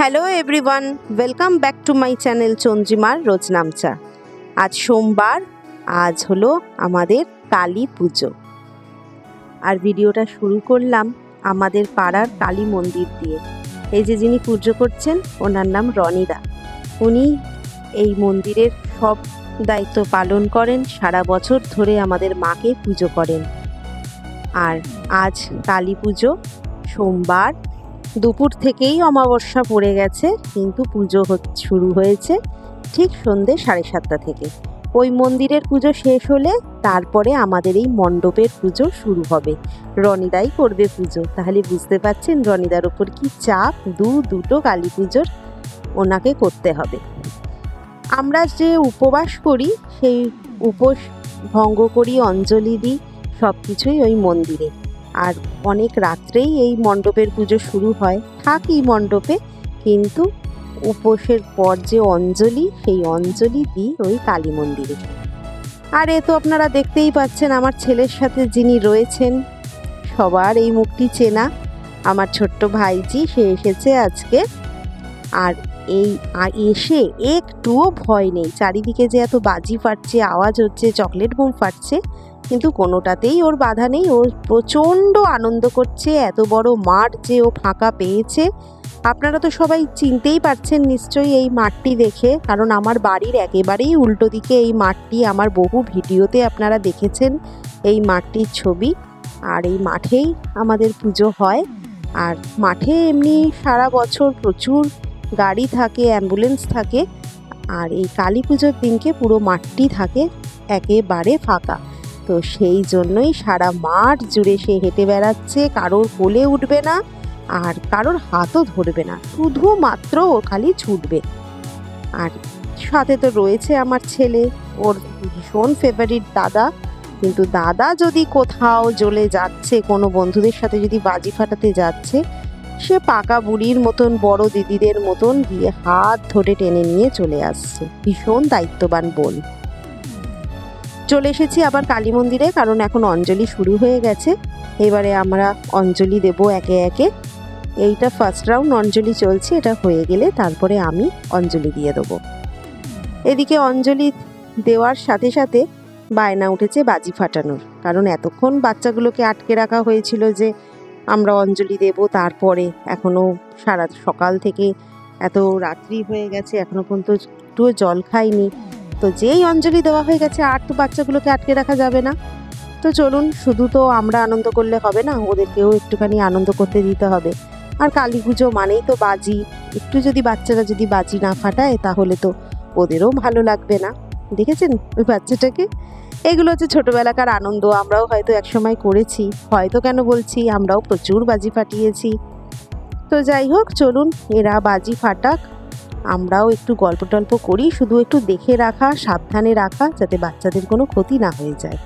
Hello everyone, welcome back to my channel চন্দ্রিমার রোজ নামচা। আজ সোমবার, আজ হলো আমাদের কালী পুজো। আর ভিডিওটা শুরু করলাম আমাদের পাড়ার কালী মন্দির দিয়ে। এই যে যিনি পুজো করছেন ওনার নাম রনিদা। উনি এই মন্দিরের সব দায়িত্ব পালন করেন, সারা বছর ধরে আমাদের মাকে পুজো করেন। আর আজ কালী পুজো, সোমবার দুপুর থেকেই অমাবস্যা পড়ে গেছে, কিন্তু পুজো শুরু হয়েছে ঠিক সন্ধ্যে 7:30 থেকে। ওই মন্দিরের পুজো শেষ হলে তারপরে আমাদের এই মণ্ডপের পুজো শুরু হবে। রনিদাই করবে পুজো, তাহলে বুঝতে পারছেন রনিদার ওপর কি চাপ। দুটো কালী পুজোর ওনাকে করতে হবে। আমরা যে উপবাস করি সেই উপোস ভঙ্গ করি, অঞ্জলি দিই, সব কিছুই ওই মন্দিরে। আর অনেক রাত্রেই এই মণ্ডপের পুজো শুরু হয়, থাকি মণ্ডপে, কিন্তু উপোসের পর যে অঞ্জলি, সেই অঞ্জলি দিই ওই কালী মন্দিরে। আর এ তো আপনারা দেখতেই পাচ্ছেন আমার ছেলের সাথে যিনি রয়েছেন, সবার এই মুখটি চেনা, আমার ছোট্ট ভাইজি, সে এসেছে আজকে। আর এসে একটুও ভয় নেই। চারিদিকে যে এত বাজি ফাটছে, আওয়াজ হচ্ছে, চকলেট বোম ফাটছে, কিন্তু কোনোটাতেই ওর বাধা নেই। ও প্রচণ্ড আনন্দ করছে। এত বড় মাঠ যে ও ফাঁকা পেয়েছে। আপনারা তো সবাই চিনতেই পারছেন নিশ্চয়ই এই মাঠটি দেখে, কারণ আমার বাড়ির একেবারেই উল্টো দিকে এই মাঠটি। আমার বহু ভিডিওতে আপনারা দেখেছেন এই মাঠটির ছবি। আর এই মাঠেই আমাদের পুজো হয়। আর মাঠে এমনি সারা বছর প্রচুর গাড়ি থাকে, অ্যাম্বুলেন্স থাকে। আর এই কালী পুজোর দিনকে পুরো মাঠটি থাকে একেবারে ফাঁকা। তো সেই জন্যই সারা মাঠ জুড়ে সে হেঁটে বেড়াচ্ছে, কারোর কোলে উঠবে না আর কারোর হাতও ধরবে না, শুধুমাত্র ও খালি ছুটবে। আর সাথে তো রয়েছে আমার ছেলে, ওর ভীষণ ফেভারিট দাদা। কিন্তু দাদা যদি কোথাও জ্বলে যাচ্ছে, কোনো বন্ধুদের সাথে যদি বাজি ফাটাতে যাচ্ছে, সে পাকা বুড়ির মতন, বড় দিদিদের মতন গিয়ে হাত ধরে টেনে নিয়ে চলে আসছে। ভীষণ দায়িত্ববান বোন। চলে এসেছি আবার কালী মন্দিরে, কারণ এখন অঞ্জলি শুরু হয়ে গেছে। এবারে আমরা অঞ্জলি দেব একে একে। এইটা ফার্স্ট রাউন্ড অঞ্জলি চলছে, এটা হয়ে গেলে তারপরে আমি অঞ্জলি দিয়ে দেবো। এদিকে অঞ্জলি দেওয়ার সাথে সাথে বায়না উঠেছে বাজি ফাটানোর, কারণ এতক্ষণ বাচ্চাগুলোকে আটকে রাখা হয়েছিল যে আমরা অঞ্জলি দেব তারপরে। এখনও সারা সকাল থেকে এত রাত্রি হয়ে গেছে, এখনও পর্যন্ত একটুও জল খাইনি। তো যেই অঞ্জলি দেওয়া হয়ে গেছে, আর তো বাচ্চাগুলোকে আটকে রাখা যাবে না। তো চলুন, শুধু তো আমরা আনন্দ করলে হবে না, ওদেরকেও একটুখানি আনন্দ করতে দিতে হবে। আর কালী পুজো মানেই তো বাজি। একটু যদি বাচ্চারা যদি বাজি না ফাটায়, তাহলে তো ওদেরও ভালো লাগবে না। দেখেছেন ওই বাচ্চাটাকে? এগুলো হচ্ছে ছোটোবেলাকার আনন্দ। আমরাও হয়তো একসময় করেছি, হয়তো কেন বলছি, আমরাও প্রচুর বাজি ফাটিয়েছি। তো যাই হোক, চলুন এরা বাজি ফাটাক, আমরাও একটু গল্প টল্প করি। শুধু একটু দেখে রাখা, সাবধানে রাখা, যাতে বাচ্চাদের কোনো ক্ষতি না হয়ে যায়।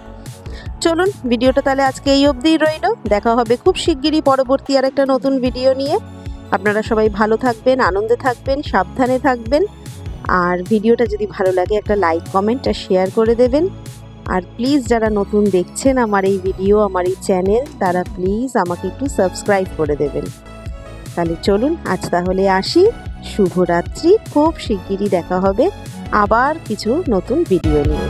চলুন, ভিডিওটা তাহলে আজকে এই অবধিই রইল। দেখা হবে খুব শিগগিরই পরবর্তী আর একটা নতুন ভিডিও নিয়ে। আপনারা সবাই ভালো থাকবেন, আনন্দে থাকবেন, সাবধানে থাকবেন। আর ভিডিওটা যদি ভালো লাগে একটা লাইক, কমেন্ট আর শেয়ার করে দেবেন। আর প্লিজ যারা নতুন দেখছেন আমার এই ভিডিও, আমার এই চ্যানেল, তারা প্লিজ আমাকে একটু সাবস্ক্রাইব করে দেবেন। তাহলে চলুন আজ তাহলে আসি। শুভরাত্রি। খুব শিগগিরই দেখা হবে আবার কিছু নতুন ভিডিও নিয়ে।